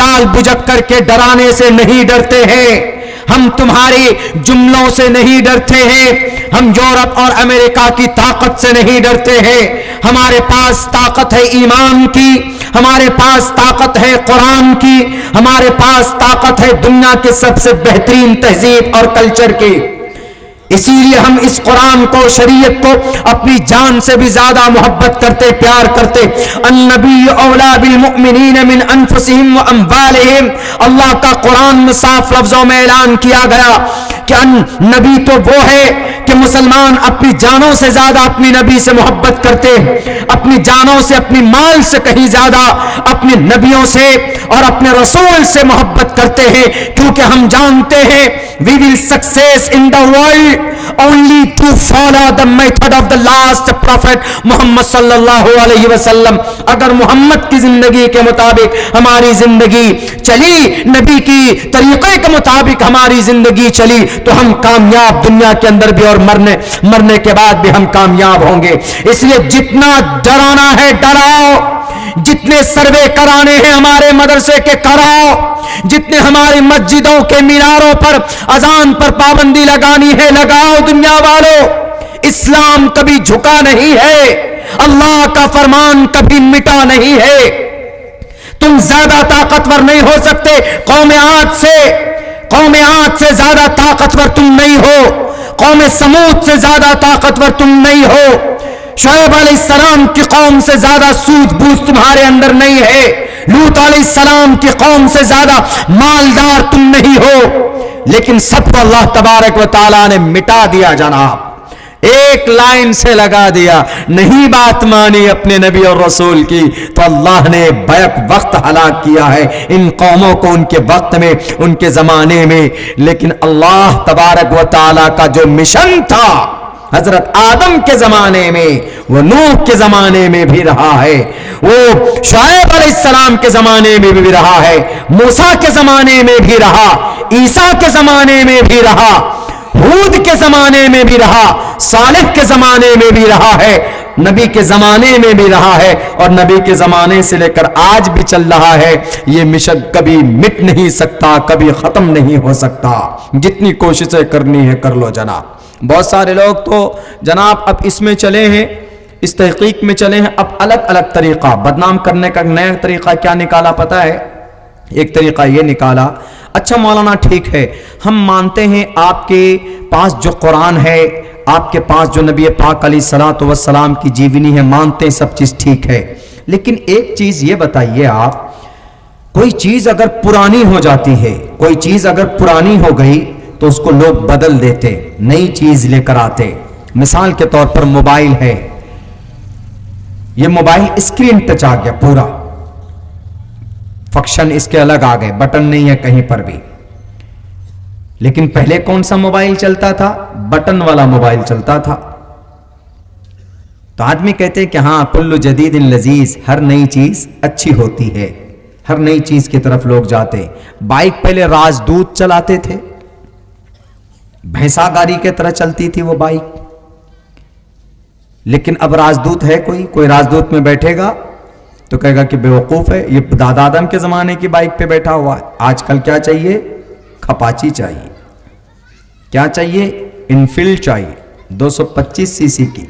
جال بجک کر کے ڈرانے سے نہیں ڈرتے ہیں، ہم تمہاری جملوں سے نہیں ڈرتے ہیں، ہم یورپ اور امریکہ کی طاقت سے نہیں ڈرتے ہیں، ہمارے پاس طاقت ہے ایمان کی، ہمارے پاس طاقت ہے قرآن کی، ہمارے پاس طاقت ہے دنیا کے سب سے بہترین تہذیب اور کلچر کی۔ اسی لیے ہم اس قرآن کو، شریعت کو اپنی جان سے بھی زیادہ محبت کرتے، پیار کرتے۔ النبی اولا بالمؤمنین من انفسہم واموالہم، اللہ کا قرآن میں صاف لفظوں میں اعلان کیا گیا کہ نبی تو وہ ہے کہ مسلمان اپنی جانوں سے زیادہ اپنی نبی سے محبت کرتے، اپنی جانوں سے، اپنی مال سے کہیں زیادہ اپنے نبیوں سے اور اپنے رسول سے محبت کرتے ہیں، کیونکہ ہم جانتے ہیں we will success in the world only to follow the method of the last prophet محمد صلی اللہ علیہ وسلم۔ اگر محمد کی زندگی کے مطابق ہماری زندگی چلی، نبی کی طریقے کے مطابق ہماری زندگی چلی، تو ہم کامیاب دنیا کے اندر بھی اور مرنے کے بعد بھی ہم کامیاب ہوں گے۔ اس لیے جتنا ڈرانا ہے ڈراؤ، جتنے سروے کرانے ہیں ہمارے مدرسے کے کراؤ، جتنے ہماری مسجدوں کے میناروں پر اذان پر پابندی لگانی ہے لگاؤ۔ دنیا والوں، اسلام کبھی جھکا نہیں ہے، اللہ کا فرمان کبھی مٹا نہیں ہے۔ تم زیادہ طاقتور نہیں ہو سکتے قوم عاد سے زیادہ طاقتور تم نہیں ہو، قوم سمود سے زیادہ طاقتور تم نہیں ہو، شعیب علیہ السلام کی قوم سے زیادہ سوجھ بوجھ تمہارے اندر نہیں ہے، لوط علیہ السلام کی قوم سے زیادہ مالدار تم نہیں ہو، لیکن سب کو اللہ تبارک و تعالیٰ نے مٹا دیا جناب، ایک لائن سے لگا دیا۔ نہیں بات مانی اپنے نبی اور رسول کی تو اللہ نے بیک وقت ہلاک کیا ہے ان قوموں کو، ان کے وقت میں، ان کے زمانے میں۔ لیکن اللہ تبارک و تعالیٰ کا جو مشن تھا حضرت آدم کے زمانے میں، وہ نوح کے زمانے میں بھی رہا ہے، وہ شعیب علیہ السلام کے زمانے میں بھی رہا ہے، موسیٰ کے زمانے میں بھی رہا، عیسیٰ کے زمانے میں بھی رہا، ہود کے زمانے میں بھی رہا، صالح کے زمانے میں بھی رہا ہے، نبی کے زمانے میں بھی رہا ہے، اور نبی کے زمانے سے لے کر آج بھی چل رہا ہے۔ یہ مشن کبھی مٹ نہیں سکتا، کبھی ختم نہیں ہو سکتا، جتنی کوششیں کرنی ہے کر لو جناب۔ بہت سارے لوگ تو جناب اب اس میں چلے ہیں، اس تحقیق میں چلے ہیں، اب الگ الگ طریقہ بدنام کرنے کا نیا طریقہ کیا نکالا پتہ ہے؟ ایک طریقہ یہ نکالا، اچھا مولانا ٹھیک ہے، ہم مانتے ہیں آپ کے پاس جو قرآن ہے، آپ کے پاس جو نبی پاک علیہ الصلوۃ والسلام کی جیونی ہے، مانتے ہیں سب چیز ٹھیک ہے، لیکن ایک چیز یہ بتائیے آپ، کوئی چیز اگر پرانی ہو جاتی ہے، کوئی چیز اگر پرانی ہو گئی تو اس کو لوگ بدل دیتے، نئی چیز لے کر آتے۔ مثال کے طور پر موبائل ہے، یہ موبائل اسکرین ٹچ آ گیا، پورا فنکشن اس کے الگ آ گئے، بٹن نہیں ہے کہیں پر بھی، لیکن پہلے کون سا موبائل چلتا تھا؟ بٹن والا موبائل چلتا تھا۔ تو آدمی کہتے کہ ہاں کل جدید لذیذ، ہر نئی چیز اچھی ہوتی ہے، ہر نئی چیز کی طرف لوگ جاتے۔ بائک پہلے راجدوت چلاتے تھے، بھینسا گاڑی کی طرح چلتی تھی وہ بائک، لیکن اب راجدوت ہے کوئی راجدوت میں بیٹھے گا تو کہے گا کہ بیوقوف ہے، یہ دادا آدم کے زمانے کی بائک پہ بیٹھا ہوا ہے۔ آج کل کیا چاہیے؟ کھپاچی چاہیے، کیا چاہیے؟ انفیلڈ چاہیے، 225 سی سی کی،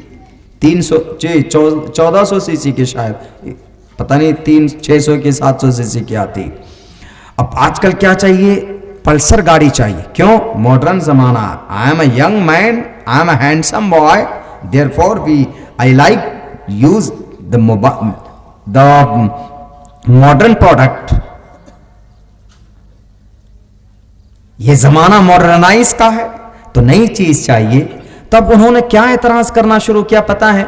1400 سی سی کی، شاید پتہ نہیں 600 کی 700 سی سی کی آتی۔ اب آج کل کیا چاہیے؟ پلسر گاڑی چاہیے۔ کیوں؟ ماڈرن زمانہ، I am a young man, I am a handsome boy, therefore I like use the modern product. یہ زمانہ ماڈرنائز کا ہے تو نئی چیز چاہیے۔ تب انہوں نے کیا اعتراض کرنا شروع کیا پتا ہے؟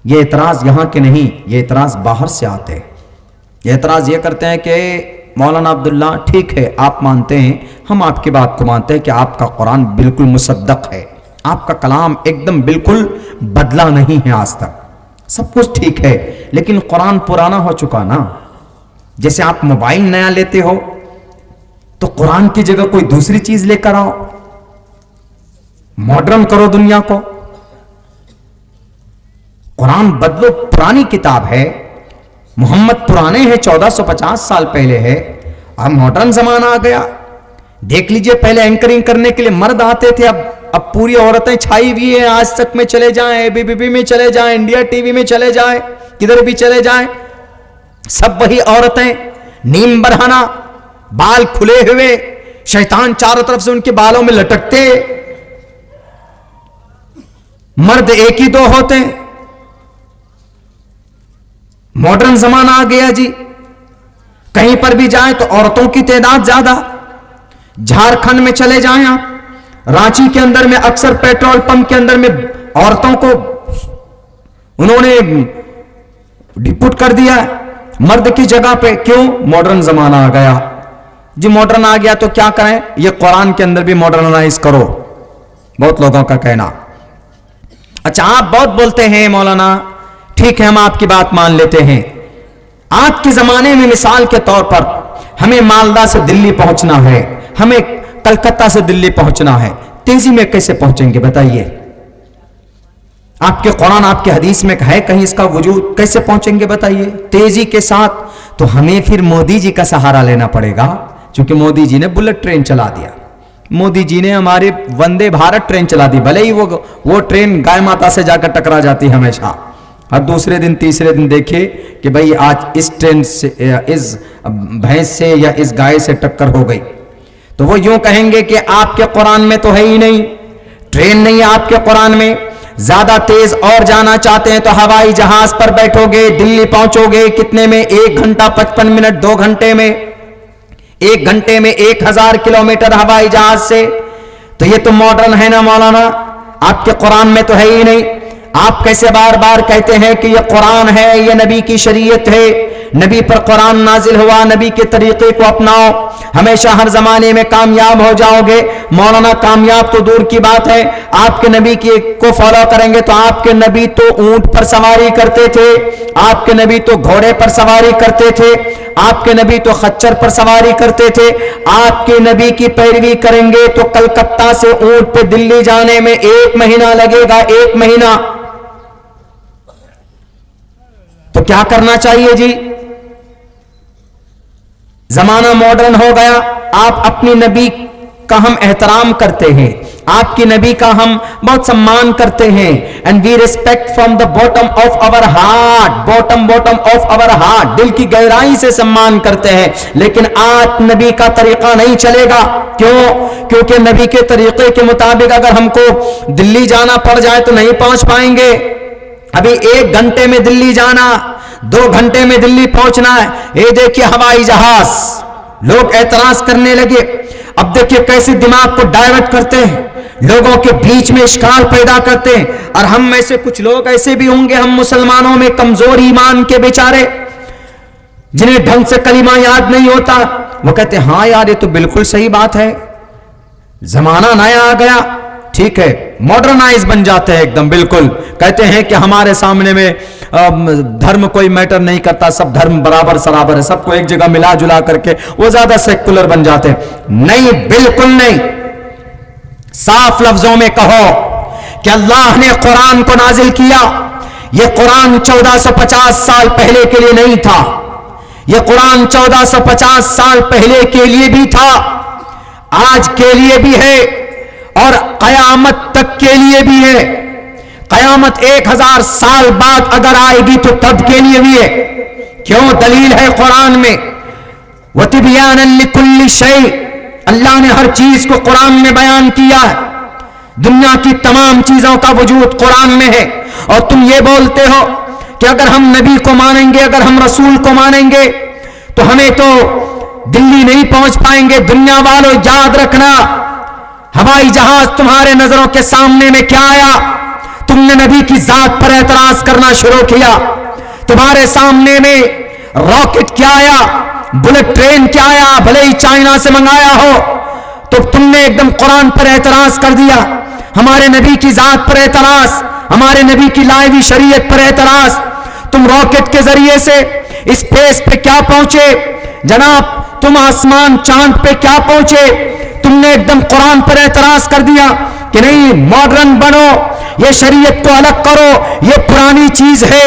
یہ اعتراض یہاں کے نہیں، یہ اعتراض باہر سے آتے ہیں۔ یہ اعتراض یہ کرتے ہیں کہ مولانا عبداللہ ٹھیک ہے، آپ مانتے ہیں، ہم آپ کی بات کو مانتے ہیں کہ آپ کا قرآن بالکل مصدق ہے، آپ کا کلام ایک دم بالکل بدلا نہیں ہے آج تک، سب کچھ ٹھیک ہے، لیکن قرآن پرانا ہو چکا نا۔ جیسے آپ موبائل نیا لیتے ہو تو قرآن کی جگہ کوئی دوسری چیز لے کر آؤ، ماڈرن کرو دنیا کو۔ قرآن بدلو، پرانی کتاب ہے، محمد پرانے ہیں، 1450 سال پہلے ہے، اب ماڈرن زمانہ آ گیا. دیکھ لیجئے پہلے اینکرنگ کرنے کے لیے مرد آتے تھے، اب پوری عورتیں چھائی ہوئی ہیں. آج تک میں چلے جائیں، ABP میں چلے جائیں، انڈیا ٹی وی میں چلے جائیں، کدھر بھی چلے جائیں، سب وہی عورتیں، نیم برہنہ، بال کھلے ہوئے، شیطان چاروں طرف سے ان کے بالوں میں لٹکتے. مرد ایک ہی دو ہوتے. ماڈرن زمانہ آ گیا جی. کہیں پر بھی جائیں تو عورتوں کی تعداد زیادہ. جھارکھنڈ میں چلے جائیں آپ، رانچی کے اندر میں اکثر پیٹرول پمپ کے اندر میں عورتوں کو انہوں نے ڈپوٹ کر دیا مرد کی جگہ پہ. کیوں؟ ماڈرن زمانہ آ گیا جی. ماڈرن آ گیا تو کیا کریں؟ یہ قرآن کے اندر بھی ماڈرنائز کرو، بہت لوگوں کا کہنا. اچھا آپ بہت بولتے ہیں مولانا، ٹھیک ہے ہم آپ کی بات مان لیتے ہیں. آج کے زمانے میں مثال کے طور پر ہمیں مالدہ سے دلی پہنچنا ہے، ہمیں کلکتہ سے دلی پہنچنا ہے، تیزی میں کیسے پہنچیں گے بتائیے؟ آپ کے قرآن آپ کے حدیث میں ہے کہیں اس کا وجود؟ کیسے پہنچیں گے بتائیے تیزی کے ساتھ؟ تو ہمیں پھر مودی جی کا سہارا لینا پڑے گا، چونکہ مودی جی نے بلٹ ٹرین چلا دیا. مودی جی نے ہمارے وندے بھارت ٹرین چلا دی. بھلے ہی وہ ٹرین گائے ماتا سے جا کر ٹکرا جاتی ہمیشہ، اور دوسرے دن تیسرے دن دیکھے کہ بھئی آج اس ٹرین سے، اس بھینس سے یا اس گائے سے ٹکر ہو گئی، تو وہ یوں کہیں گے کہ آپ کے قرآن میں تو ہے ہی نہیں، ٹرین نہیں ہے آپ کے قرآن میں. زیادہ تیز اور جانا چاہتے ہیں تو ہوائی جہاز پر بیٹھو گے، دلی پہنچو گے کتنے میں؟ 1 گھنٹہ 55 منٹ، 2 گھنٹے میں، 1 گھنٹے میں 1000 کلومیٹر ہوائی جہاز سے. تو یہ تو ماڈرن ہے نا مولانا، آپ کے قرآن میں تو ہے ہی نہیں. آپ کیسے بار بار کہتے ہیں کہ یہ قرآن ہے، یہ نبی کی شریعت ہے، نبی پر قرآن نازل ہوا، نبی کے طریقے کو اپناؤ، ہمیشہ ہر زمانے میں کامیاب ہو جاؤ گے. مولانا کامیاب تو دور کی بات ہے، آپ کے نبی کو فالو کریں گے تو آپ کے نبی تو اونٹ پر سواری کرتے تھے، آپ کے نبی تو گھوڑے پر سواری کرتے تھے، آپ کے نبی تو خچر پر سواری کرتے تھے. آپ کے نبی کی پیروی کریں گے تو کلکتہ سے اونٹ پہ دلی جانے میں 1 مہینہ لگے گا، 1 مہینہ. تو کیا کرنا چاہیے جی؟ زمانہ ماڈرن ہو گیا، آپ اپنی نبی کا ہم احترام کرتے ہیں، آپ کی نبی کا ہم بہت سمان کرتے ہیں. and we respect from the bottom of our heart, bottom of our heart، دل کی گہرائی سے سمان کرتے ہیں. لیکن آج نبی کا طریقہ نہیں چلے گا. کیوں؟ کیونکہ نبی کے طریقے کے مطابق اگر ہم کو دلی جانا پڑ جائے تو نہیں پہنچ پائیں گے. ابھی 1 گھنٹے میں دلی جانا، 2 گھنٹے میں دلی پہنچنا ہے. یہ دیکھیے ہوائی جہاز، لوگ اعتراض کرنے لگے. اب دیکھیے کیسے دماغ کو ڈائیورٹ کرتے ہیں، لوگوں کے بیچ میں اشکال پیدا کرتے ہیں. اور ہم میں سے کچھ لوگ ایسے بھی ہوں گے، ہم مسلمانوں میں کمزور ایمان کے بیچارے، جنہیں ڈھنگ سے کلمہ یاد نہیں ہوتا، وہ کہتے ہیں ہاں یار یہ تو بالکل صحیح بات ہے، زمانہ نیا آ گیا. ٹھیک ہے، ماڈرنائز بن جاتے ہیں ایک دم، بالکل کہتے ہیں کہ ہمارے سامنے میں دھرم کوئی میٹر نہیں کرتا، سب دھرم برابر سرابر ہے، سب کو ایک جگہ ملا جلا کر کے وہ زیادہ سیکولر بن جاتے ہیں. نہیں، بالکل نہیں. صاف لفظوں میں کہو کہ اللہ نے قرآن کو نازل کیا، یہ قرآن 1450 سال پہلے کے لیے نہیں تھا، یہ قرآن 1450 سال پہلے کے لیے بھی تھا، آج کے لیے بھی ہے، اور قیامت تک کے لیے بھی ہے. قیامت 1000 سال بعد اگر آئے گی تو تب کے لیے بھی ہے. کیوں؟ دلیل ہے قرآن میں. وَتِبْيَانًا لِكُلِّ شَيْءٍ، اللہ نے ہر چیز کو قرآن میں بیان کیا ہے. دنیا کی تمام چیزوں کا وجود قرآن میں ہے. اور تم یہ بولتے ہو کہ اگر ہم نبی کو مانیں گے، اگر ہم رسول کو مانیں گے تو ہمیں تو دلی نہیں پہنچ پائیں گے. دنیا والوں یاد رکھنا، ہوائی جہاز تمہارے نظروں کے سامنے میں کیا آیا؟ تم نے نبی کی ذات پر اعتراض کرنا شروع کیا. تمہارے سامنے میں راکٹ کیا آیا؟ بلٹ ٹرین کیا آیا؟ بھلے ہی چائنا سے منگایا ہو، تو تم نے ایک دم قرآن پر اعتراض کر دیا، ہمارے نبی کی ذات پر اعتراض، ہمارے نبی کی لائی ہوئی شریعت پر اعتراض. تم راکٹ کے ذریعے سے اسپیس پہ کیا پہنچے جناب؟ تم آسمان چاند پہ کیا پہنچے؟ تم نے ایک دم قرآن پر اعتراض کر دیا کہ نہیں، ماڈرن بنو، یہ شریعت کو الگ کرو، یہ پرانی چیز ہے،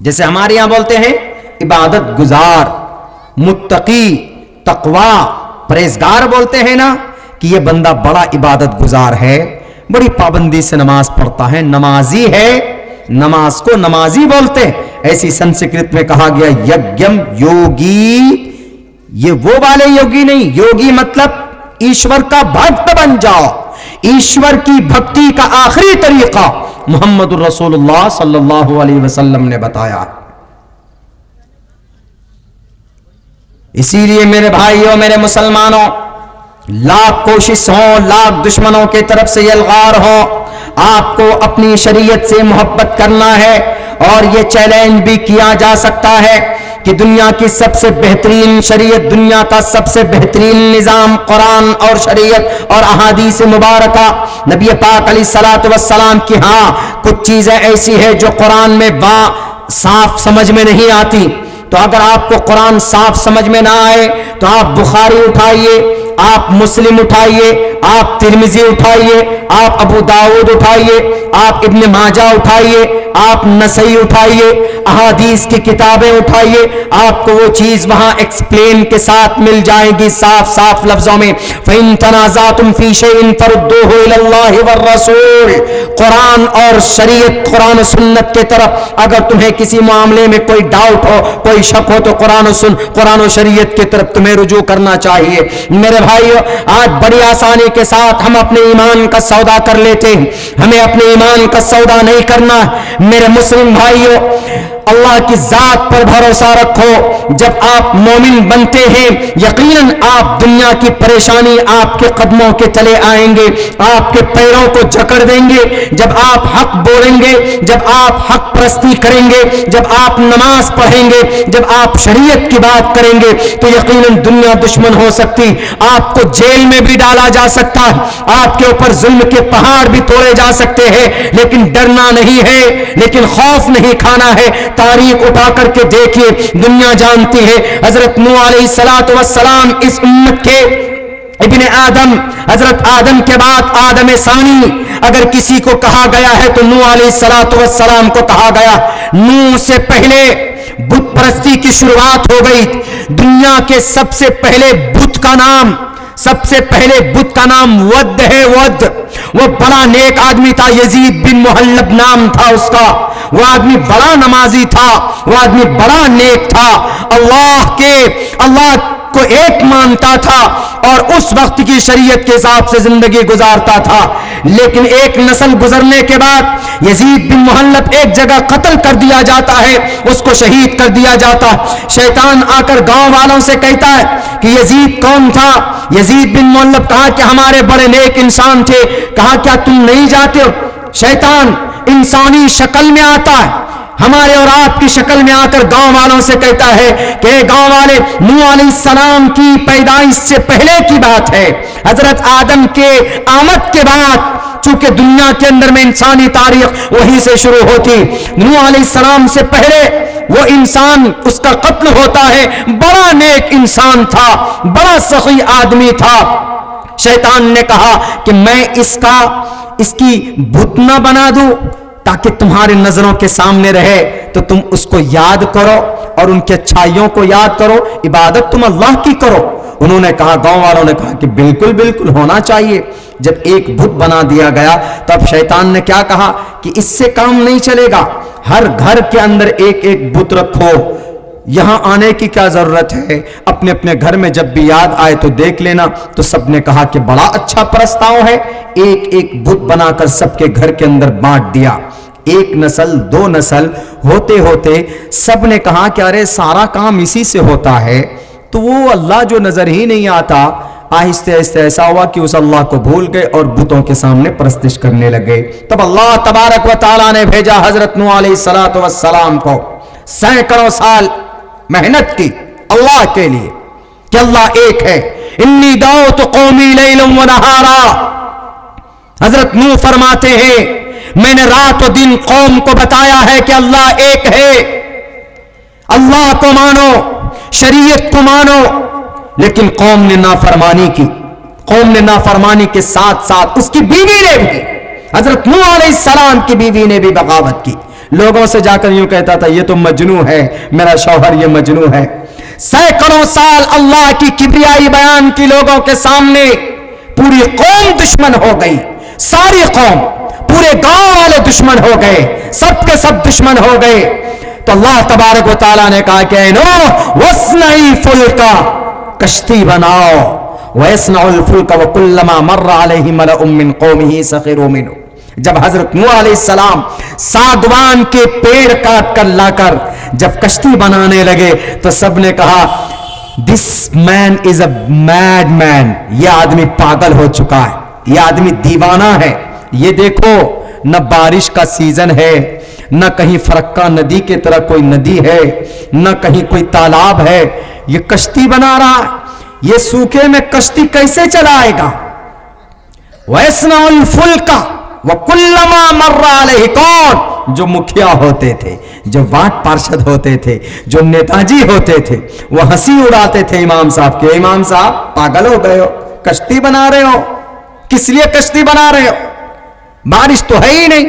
جیسے ہمارے یہاں بولتے ہیں عبادت گزار، متقی، تقوی، پرہیزگار بولتے ہیں نا کہ یہ بندہ بڑا عبادت گزار ہے، بڑی پابندی سے نماز پڑھتا ہے، نمازی ہے، نماز کو نمازی بولتے ہیں. ایسی سنسکرت میں کہا گیا یجم یوگی، یہ وہ والے یوگی نہیں، یوگی مطلب ایشور کا بھکت بن جاؤ. ایشور کی بھکتی کا آخری طریقہ محمد الرسول اللہ صلی اللہ علیہ وسلم نے بتایا. اسی لیے میرے بھائیوں، میرے مسلمانوں، لاکھ کوشش ہو، لاکھ دشمنوں کی طرف سے یلغار ہو، آپ کو اپنی شریعت سے محبت کرنا ہے. اور یہ چیلنج بھی کیا جا سکتا ہے کہ دنیا کی سب سے بہترین شریعت، دنیا کا سب سے بہترین نظام قرآن اور شریعت اور احادیث مبارکہ نبی پاک علیہ الصلوۃ والسلام کی. ہاں کچھ چیزیں ایسی ہیں جو قرآن میں صاف سمجھ میں نہیں آتی، تو اگر آپ کو قرآن صاف سمجھ میں نہ آئے تو آپ بخاری اٹھائیے، آپ مسلم اٹھائیے، آپ ترمذی اٹھائیے، آپ ابو داؤد اٹھائیے، آپ ابن ماجہ اٹھائیے، آپ نسائی اٹھائیے، احادیث کی کتابیں اٹھائیے، آپ کو وہ چیز وہاں ایکسپلین کے ساتھ مل جائے گی صاف صاف لفظوں میں. فَإِن تَنَازَعْتُمْ فِي شَيْءٍ فَرُدُّوهُ إِلَى اللَّهِ وَالرَّسُولِ. قرآن اور شریعت، قرآن و سنت کے طرف اگر تمہیں کسی معاملے میں کوئی ڈاؤٹ ہو، کوئی شک ہو تو قرآن و شریعت کی طرف تمہیں رجوع کرنا چاہیے. میرے بھائیو، آج بڑی آسانی کے ساتھ ہم اپنے ایمان کا سودا کر لیتے ہیں، ہمیں اپنے ایمان کا سودا نہیں کرنا. میرے مسلم بھائیو، اللہ کی ذات پر بھروسہ رکھو. جب آپ مومن بنتے ہیں یقیناً آپ دنیا کی پریشانی آپ کے قدموں کے تلے آئیں گے، آپ کے پیروں کو جکڑ دیں گے. جب آپ حق بولیں گے، جب آپ حق پرستی کریں گے، جب آپ نماز پڑھیں گے، جب آپ شریعت کی بات کریں گے تو یقیناً دنیا دشمن ہو سکتی، آپ کو جیل میں بھی ڈالا جا سکتا ہے، آپ کے اوپر ظلم کے پہاڑ بھی توڑے جا سکتے ہیں، لیکن ڈرنا نہیں ہے، لیکن خوف نہیں کھانا ہے. تاریخ اٹھا کر کے دیکھیے، دنیا جانتی ہے حضرت نوح علیہ الصلوۃ والسلام اس امت کے ابن آدم، حضرت آدم کے بعد آدم ثانی اگر کسی کو کہا گیا ہے تو نوح علیہ الصلوۃ والسلام کو کہا گیا. نوح سے پہلے بت پرستی کی شروعات ہو گئی. دنیا کے سب سے پہلے بت کا نام، سب سے پہلے بت کا نام ود ہے. ود وہ بڑا نیک آدمی تھا، یزید بن محلب نام تھا اس کا. وہ آدمی بڑا نمازی تھا، وہ آدمی بڑا نیک تھا، اللہ کو ایک مانتا تھا اور اس وقت کی شریعت کے حساب سے زندگی گزارتا تھا. لیکن ایک نسل گزرنے کے بعد یزید بن محلب ایک جگہ قتل کر دیا جاتا ہے، اس کو شہید کر دیا جاتا ہے. شیطان آ کر گاؤں والوں سے کہتا ہے کہ یزید کون تھا؟ یزید بن محلب کہا کہ ہمارے بڑے نیک انسان تھے. کہا کیا تم نہیں جاتے ہو؟ شیطان انسانی شکل میں آتا ہے، ہمارے اور آپ کی شکل میں آ کر گاؤں والوں سے کہتا ہے کہ گاؤں والے، نوح علیہ السلام کی پیدائش سے پہلے کی بات ہے، حضرت آدم کے آمد کے بعد، چونکہ دنیا کے اندر میں انسانی تاریخ وہی سے شروع ہوتی. نوح علیہ السلام سے پہلے وہ انسان، اس کا قتل ہوتا ہے. بڑا نیک انسان تھا، بڑا سخی آدمی تھا. شیطان نے کہا کہ میں اس کی بت نہ بنا دوں تاکہ تمہاری نظروں کے سامنے رہے، تو تم اس کو یاد کرو اور ان کی اچھائیوں کو یاد کرو، عبادت تم اللہ کی کرو. انہوں نے کہا، گاؤں والوں نے کہا کہ بالکل بالکل ہونا چاہیے. جب ایک بت بنا دیا گیا تو اب شیطان نے کیا کہا کہ اس سے کام نہیں چلے گا، ہر گھر کے اندر ایک ایک بت رکھو. یہاں آنے کی کیا ضرورت ہے، اپنے اپنے گھر میں جب بھی یاد آئے تو دیکھ لینا. تو سب نے کہا کہ بڑا اچھا پرستاؤ ہے. ایک ایک بت بنا کر سب کے گھر کے اندر بانٹ دیا. ایک نسل، دو نسل ہوتے ہوتے سب نے کہا کہ ارے سارا کام اسی سے ہوتا ہے، تو وہ اللہ جو نظر ہی نہیں آتا. آہستہ آہستہ ایسا ہوا کہ اس اللہ کو بھول گئے اور بتوں کے سامنے پرستش کرنے لگے. تب اللہ تبارک و تعالیٰ نے بھیجا حضرت نوح علیہ الصلوۃ والسلام کو. سینکڑوں سال محنت کی اللہ کے لیے کہ اللہ ایک ہے. انی دعوت قومی لیلا و نہارا. حضرت نوح فرماتے ہیں میں نے رات و دن قوم کو بتایا ہے کہ اللہ ایک ہے، اللہ کو مانو، شریعت کو مانو. لیکن قوم نے نافرمانی کی. قوم نے نافرمانی کے ساتھ ساتھ اس کی بیوی نے بھی، حضرت نوح علیہ السلام کی بیوی نے بھی بغاوت کی. لوگوں سے جا کر یوں کہتا تھا یہ تو مجنون ہے، میرا شوہر یہ مجنون ہے۔ سینکڑوں سال اللہ کی کبریائی بیان کی لوگوں کے سامنے، پوری قوم دشمن ہو گئی، ساری قوم، پورے گاؤں والے دشمن ہو گئے، سب کے سب دشمن ہو گئے۔ تو اللہ تبارک و تعالیٰ نے کہا کہ اے نوح وَاصْنَعِ الْفُلْكَ، کشتی بناؤ، وَيَصْنَعُ الْفُلْكَ وَكُلَّمَا مَرَّ عَلَيْهِ مَلَأٌ مِّن قَوْمِهِ سَخِرُوا مِنْهُ۔ جب حضرت نوح علیہ السلام ساگوان کے پیڑ کاٹ کر لا کر جب کشتی بنانے لگے تو سب نے کہا دس مین از اے میڈ مین، یہ آدمی پاگل ہو چکا ہے، یہ آدمی دیوانہ ہے۔ یہ دیکھو نہ بارش کا سیزن ہے، نہ کہیں فرقہ ندی کی طرح کوئی ندی ہے، نہ کہیں کوئی تالاب ہے، یہ کشتی بنا رہا ہے، یہ سوکھے میں کشتی کیسے چلائے گا؟ وَيَصْنَعُ الْفُلْكَ وَكُلَّمَا مَرَّ عَلَيْهِ، کون؟ جو مکھیا ہوتے تھے، جو وارڈ پارشد ہوتے تھے، جو نیتا جی ہوتے تھے، وہ ہنسی اڑاتے تھے امام صاحب کے، امام صاحب پاگل ہو گئے ہو، کشتی بنا رہے ہو، کس لیے کشتی بنا رہے ہو؟ بارش تو ہے ہی نہیں،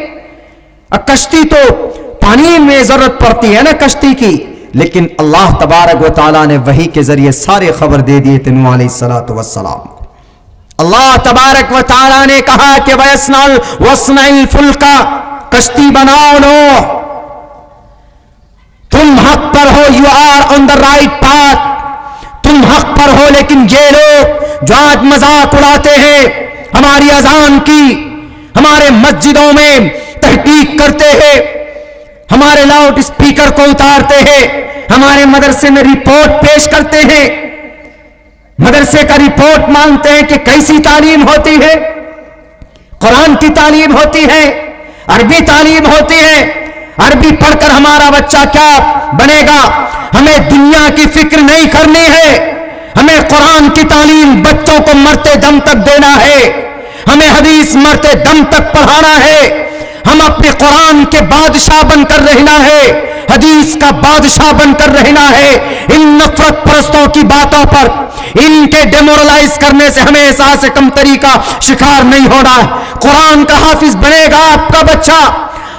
کشتی تو پانی میں ضرورت پڑتی ہے نا کشتی کی، لیکن اللہ تبارک و تعالیٰ نے وحی کے ذریعے سارے خبر دے دیے تھے نوح علیہ السلام۔ اللہ تبارک و تعالیٰ نے کہا کہ وَاصْنَعِ الْفُلْكَ، کشتی بناؤ لو، تم حق پر ہو، you are on the right path, تم حق پر ہو، لیکن یہ لوگ جو آج مذاق اڑاتے ہیں ہماری اذان کی، ہمارے مسجدوں میں تحقیق کرتے ہیں، ہمارے لاؤڈ اسپیکر کو اتارتے ہیں، ہمارے مدرسے میں رپورٹ پیش کرتے ہیں، مدرسے کا رپورٹ مانگتے ہیں کہ کیسی تعلیم ہوتی ہے، قرآن کی تعلیم ہوتی ہے، عربی تعلیم ہوتی ہے، عربی پڑھ کر ہمارا بچہ کیا بنے گا؟ ہمیں دنیا کی فکر نہیں کرنی ہے، ہمیں قرآن کی تعلیم بچوں کو مرتے دم تک دینا ہے، ہمیں حدیث مرتے دم تک پڑھانا ہے، ہم اپنے قرآن کے بادشاہ بن کر رہنا ہے، حدیث کا بادشاہ بن کر رہنا ہے۔ ان نفرت پرستوں کی باتوں پر، ان کے ڈیمورلائز کرنے سے ہمیں احساس کمتری کا شکار نہیں ہونا ہے۔ قرآن کا حافظ بنے گا آپ کا بچہ،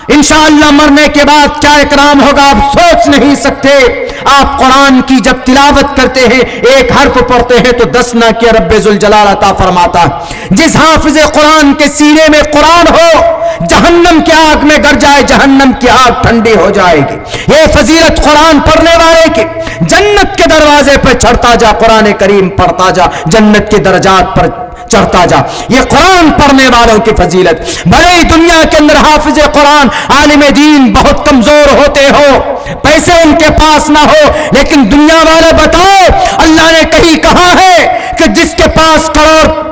انشاءاللہ مرنے کے بعد کیا اکرام ہوگا آپ سوچ نہیں سکتے۔ آپ قرآن کی جب تلاوت کرتے ہیں، ایک حرف پڑھتے ہیں تو 10 نہ کیا رب ذوالجلال عطا فرماتا ہے۔ جس حافظ قرآن کے سینے میں قرآن ہو، جہنم کی آگ میں گر جائے، جہنم کی آگ ٹھنڈی ہو جائے گی۔ یہ فضیلت قرآن پڑھنے والے کی، جنت کے دروازے پر چڑھتا جا، قرآن کریم پڑھتا جا، جنت کے درجات پر چڑھتا جا، یہ قرآن پڑھنے والوں کی فضیلت۔ بھلے ہی دنیا کے اندر حافظ قرآن عالم دین بہت کمزور ہوتے ہو، پیسے ان کے پاس نہ ہو، لیکن دنیا والے بتاؤ اللہ نے کہیں کہا ہے کہ جس کے پاس کروڑ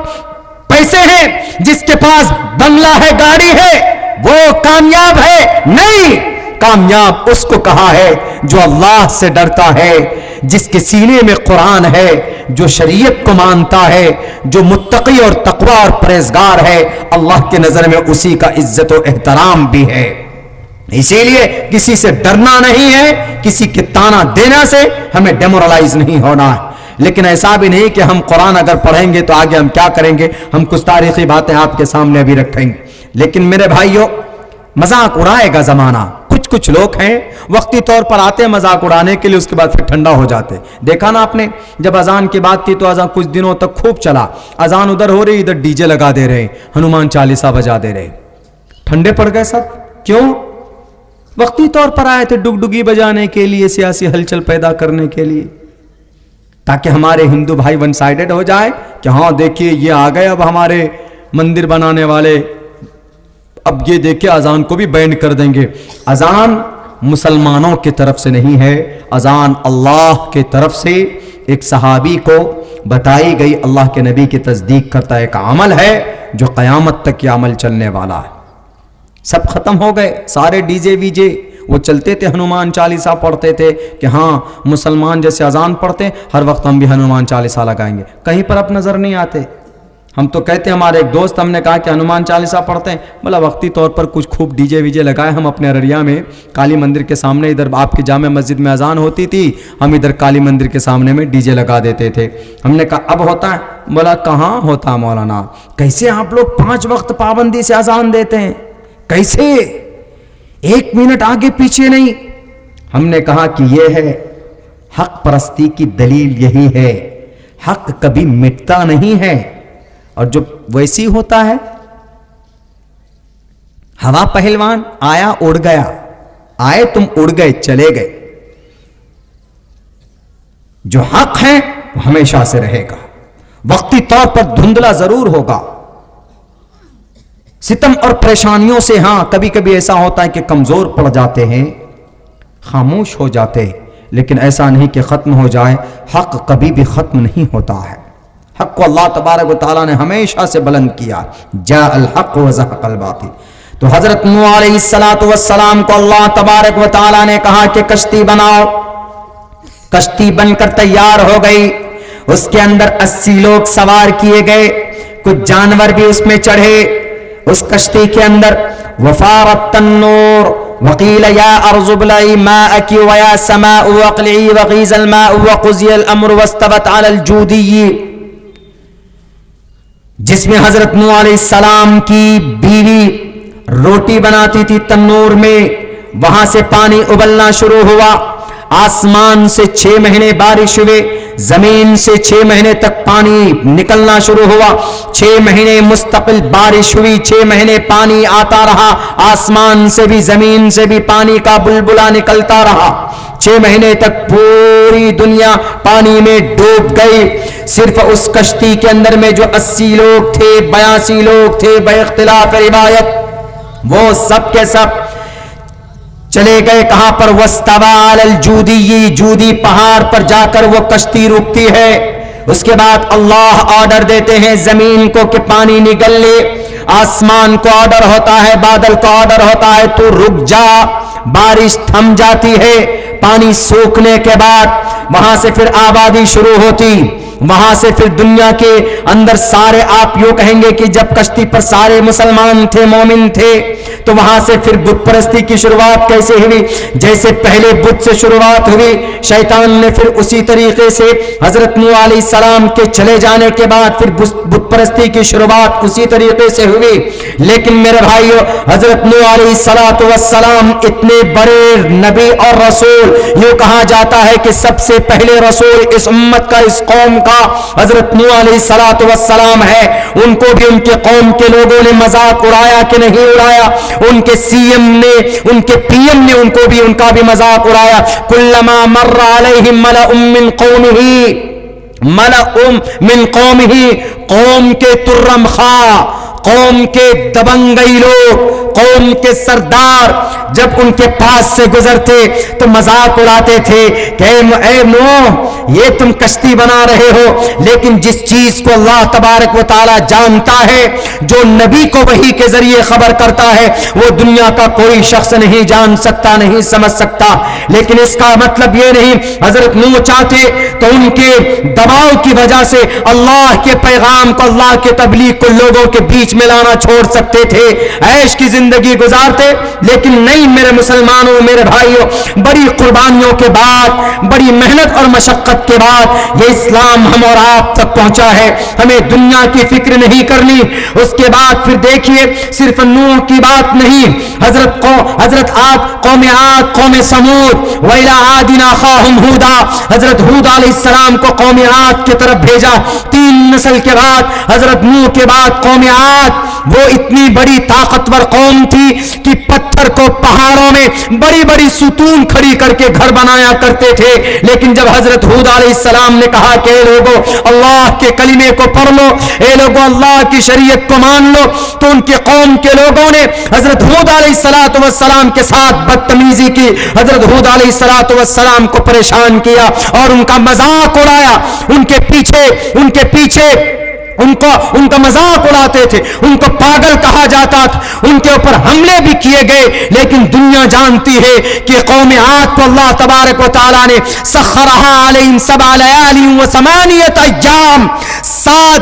پیسے ہیں، جس کے پاس بنگلہ ہے، گاڑی ہے، وہ کامیاب ہے؟ نہیں، کامیاب اس کو کہا ہے جو اللہ سے ڈرتا ہے، جس کے سینے میں قرآن ہے، جو شریعت کو مانتا ہے، جو متقی اور تقوی اور پرہیزگار ہے، اللہ کے نظر میں اسی کا عزت و احترام بھی ہے۔ اسی لیے کسی سے ڈرنا نہیں ہے، کسی کے تانا دینا سے ہمیں ڈیمورلائز نہیں ہونا ہے۔ لیکن ایسا بھی نہیں کہ ہم قرآن اگر پڑھیں گے تو آگے ہم کیا کریں گے، ہم کچھ تاریخی باتیں آپ کے سامنے ابھی رکھیں گے، لیکن میرے بھائیوں مذاق اڑائے گا زمانہ۔ کچھ لوگ ہیں وقتی طور پر آتے ہیں مذاق اڑانے کے لیے، اس کے بعد پھر ٹھنڈا ہو جاتے۔ دیکھا نا آپ نے، جب اذان کی بات تھی تو اذان کچھ دنوں تک خوب چلا، اذان ادھر ہو رہی ادھر ڈی جے لگا دے رہے، ہنومان چالیسا بجا دے رہے، ٹھنڈے پڑ گئے سب۔ کیوں؟ وقتی طور پر آئے تھے ڈگڈگی بجانے کے لیے، سیاسی ہلچل پیدا کرنے کے لیے، تاکہ ہمارے ہندو بھائی ون سائیڈڈ ہو جائے کہ ہاں دیکھیے یہ آ گئے اب ہمارے مندر بنانے والے، اب یہ دیکھیں اذان کو بھی بین کر دیں گے۔ اذان مسلمانوں کی طرف سے نہیں ہے، اذان اللہ کی طرف سے ایک صحابی کو بتائی گئی، اللہ کے نبی کی تصدیق کرتا ہے، ایک عمل ہے جو قیامت تک یہ عمل چلنے والا ہے۔ سب ختم ہو گئے، سارے ڈی جے وی جے وہ چلتے تھے، ہنومان چالیسا پڑھتے تھے کہ ہاں مسلمان جیسے اذان پڑھتے ہر وقت ہم بھی ہنومان چالیسا لگائیں گے، کہیں پر اب نظر نہیں آتے۔ ہم تو کہتے ہیں، ہمارے ایک دوست ہم نے کہا کہ ہنومان چالیسا پڑھتے ہیں، بولا وقتی طور پر کچھ خوب ڈی جے ویجے لگائے، ہم اپنے ارریا میں کالی مندر کے سامنے، ادھر آپ کی جامع مسجد میں اذان ہوتی تھی، ہم ادھر کالی مندر کے سامنے میں ڈی جے لگا دیتے تھے۔ ہم نے کہا اب ہوتا ہے؟ بولا کہاں ہوتا مولانا، کیسے آپ لوگ 5 وقت پابندی سے اذان دیتے ہیں، کیسے؟ ایک منٹ آگے پیچھے نہیں. ہم نے کہا کہ یہ ہے حق پرستی کی دلیل، یہی ہے حق کبھی مٹتا نہیں ہے. اور جو ویسی ہوتا ہے ہوا پہلوان آیا اڑ گیا، آئے تم اڑ گئے چلے گئے. جو حق ہے وہ ہمیشہ سے رہے گا، وقتی طور پر دھندلا ضرور ہوگا، ستم اور پریشانیوں سے ہاں کبھی کبھی ایسا ہوتا ہے کہ کمزور پڑ جاتے ہیں، خاموش ہو جاتے، لیکن ایسا نہیں کہ ختم ہو جائے. حق کبھی بھی ختم نہیں ہوتا ہے. حق کو اللہ تبارک و تعالیٰ نے ہمیشہ سے بلند کیا. جاء الحق وزهق الباطل. تو حضرت نوح علیہ السلام کو اللہ تبارک و تعالیٰ نے کہا کہ کشتی بناؤ. کشتی بن کر تیار ہو گئی. اس کے اندر 80 لوگ سوار کیے گئے، کچھ جانور بھی اس میں چڑھے اس کشتی کے اندر. وفارت النور وقیل یا ارض ابلعی ماءک ویا سماء اقلعی وغیض الماء وقضی الامر واستوت علی الجودی، جس میں حضرت نوح علیہ السلام کی بیوی روٹی بناتی تھی تنور میں، وہاں سے پانی ابلنا شروع ہوا. آسمان سے 6 مہینے بارش ہوئے، زمین سے 6 مہینے تک پانی نکلنا شروع ہوا. 6 مہینے مستقل بارش ہوئی، 6 مہینے پانی آتا رہا، آسمان سے بھی زمین سے بھی پانی کا بلبلا نکلتا رہا. 6 مہینے تک پوری دنیا پانی میں ڈوب گئی. صرف اس کشتی کے اندر میں جو 80 لوگ تھے، 82 لوگ تھے بے اختلاف روایت، وہ سب کے سب چلے گئے کہاں پر؟ واستوى علی الجودی، جودی پہاڑ پر جا کر وہ کشتی رکتی ہے. اس کے بعد اللہ آرڈر دیتے ہیں زمین کو کہ پانی نگل لے، آسمان کو آرڈر ہوتا ہے، بادل کو آرڈر ہوتا ہے تو رک جا. بارش تھم جاتی ہے. پانی سوکھنے کے بعد وہاں سے پھر آبادی شروع ہوتی. وہاں سے پھر دنیا کے اندر سارے، آپ یوں کہیں گے کہ جب کشتی پر سارے مسلمان تھے، مومن تھے، تو وہاں سے پھر بت پرستی کی شروعات کیسے ہوئی؟ جیسے پہلے بت سے شروعات ہوئی، شیطان نے پھر اسی طریقے سے حضرت نوح علیہ السلام کے چلے جانے کے بعد پھر بت پرستی کی شروعات اسی طریقے سے ہوئی. لیکن میرے بھائیو، حضرت نوح علیہ السلام اتنے بڑے نبی اور رسول، یوں کہا جاتا ہے کہ سب سے پہلے رسول اس امت کا، اس قوم کا حضرت نوح علیہ السلام ہے. ان کو بھی ان کے قوم کے لوگوں نے مذاق اڑایا کہ نہیں اڑایا؟ ان کے سی ایم نے، ان کے پی ایم نے ان کو بھی، ان کا بھی مذاق اڑایا. کلما مر علیہم ملأ من قومہ، قوم کے ترم خواہ، قوم کے دبنگئی لوگ، قوم کے سردار جب ان کے پاس سے گزرتے تو مذاق اڑاتے تھے کہ اے نوح، یہ تم کشتی بنا رہے ہو، لیکن جس چیز کو اللہ تبارک و تعالی جانتا ہے، جو نبی کو وحی کے ذریعے خبر کرتا ہے، وہ دنیا کا کوئی شخص نہیں جان سکتا، نہیں سمجھ سکتا. لیکن اس کا مطلب یہ نہیں حضرت نوح چاہتے تو ان کے دباؤ کی وجہ سے اللہ کے پیغام کو، اللہ کے تبلیغ کو لوگوں کے بیچ میں لانا چھوڑ سکتے تھے، عیش کی زندگی گزارتے. لیکن نہیں میرے مسلمانوں، میرے بھائیوں، بڑی قربانیوں کے بعد، بڑی محنت اور مشقت کے بعد یہ اسلام ہم اور آپ تک پہنچا ہے. ہمیں دنیا کی فکر نہیں کرنی. اس کے بعد پھر دیکھیے، صرف نوح کی بات نہیں، حضرت عاد، قوم عاد، قوم سمود، وَإِلَىٰ عَادٍ أَخَاهُمْ هُودًا، حضرت ہود علیہ السلام کو قوم عاد کی طرف بھیجا. 3 نسل کے بعد حضرت نوح کے بعد قوم عاد، وہ اتنی بڑی طاقتور قوم تھی کہ پتھر کو پہاڑوں میں بڑی بڑی ستون کھڑی کر کے گھر بنایا کرتے تھے. لیکن جب حضرت ہود علیہ السلام نے کہا کہ اے لوگوں، اللہ کے کلمے کو پڑھ لو، اے لوگوں اللہ کی شریعت کو مان لو، تو ان کے قوم کے لوگوں نے حضرت ہود علیہ السلام کے ساتھ بدتمیزی کی، حضرت ہود علیہ السلام کو پریشان کیا اور ان کا مذاق اڑایا. ان کے پیچھے ان کا مذاق اڑاتے تھے، ان کو پاگل کہا جاتا تھا، ان کے اوپر حملے بھی کیے گئے. لیکن دنیا جانتی ہے کہ قوم عاد کو اللہ تبارک و تعالی نے سخرها علیہم 7 لیال و 8 ایام، 7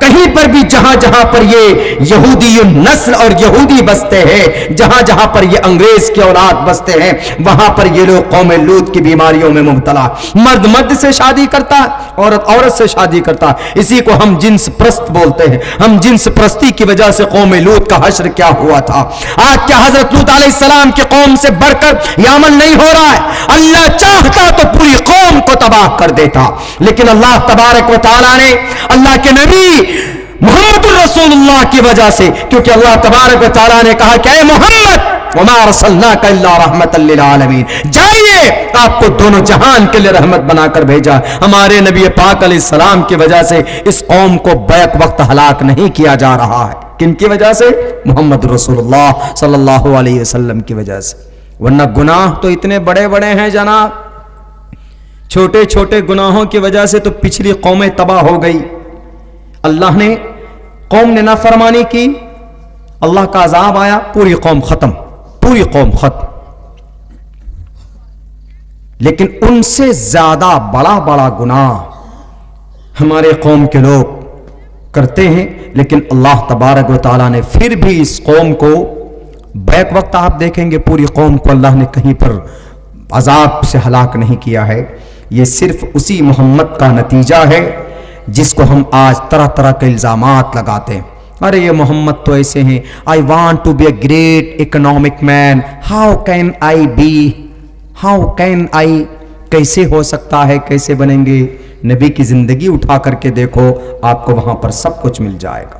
کہیں پر بھی جہاں جہاں پر یہ یہودی نسل اور یہودی بستے ہیں، جہاں جہاں پر یہ انگریز کی اولاد بستے ہیں، وہاں پر یہ لوگ قوم لوط کی بیماریوں میں مبتلا، مرد مرد سے شادی کرتا، عورت عورت سے شادی کرتا، اسی کو ہم جنس پرست بولتے ہیں۔ ہم جنس پرستی کی وجہ سے قوم لوط کا حشر کیا ہوا تھا۔ آج کیا حضرت لوط علیہ السلام کی قوم سے بڑھ کر یہ عمل نہیں ہو رہا ہے؟ اللہ چاہتا تو پوری قوم کو تباہ کر دیتا، لیکن اللہ تبارک و تعالی نے اللہ کے نبی محمد الرسول اللہ کی وجہ سے، کیونکہ اللہ تبارک و تعالی نے کہا کہ اے محمد وما ارسلناک الا رحمۃ للعالمین، جائیے آپ کو دونوں جہان کے لیے رحمت بنا کر بھیجا۔ ہمارے نبی پاک علیہ السلام کی وجہ سے اس قوم کو بیک وقت ہلاک نہیں کیا جا رہا ہے۔ کن کی وجہ سے؟ محمد رسول اللہ صلی اللہ علیہ وسلم کی وجہ سے۔ ورنہ گناہ تو اتنے بڑے بڑے ہیں جناب، چھوٹے چھوٹے گناہوں کی وجہ سے تو پچھلی قومیں تباہ ہو گئی۔ اللہ نے قوم نے نافرمانی کی، اللہ کا عذاب آیا، پوری قوم ختم، پوری قوم ختم۔ لیکن ان سے زیادہ بڑا بڑا گناہ ہمارے قوم کے لوگ کرتے ہیں، لیکن اللہ تبارک و تعالیٰ نے پھر بھی اس قوم کو بیک وقت، آپ دیکھیں گے پوری قوم کو اللہ نے کہیں پر عذاب سے ہلاک نہیں کیا ہے۔ یہ صرف اسی محمد کا نتیجہ ہے جس کو ہم آج طرح طرح کے الزامات لگاتے ہیں۔ ارے یہ محمد تو ایسے ہیں، I want to be a great economic man, how can I کیسے ہو سکتا ہے، کیسے بنیں گے؟ نبی کی زندگی اٹھا کر کے دیکھو، آپ کو وہاں پر سب کچھ مل جائے گا۔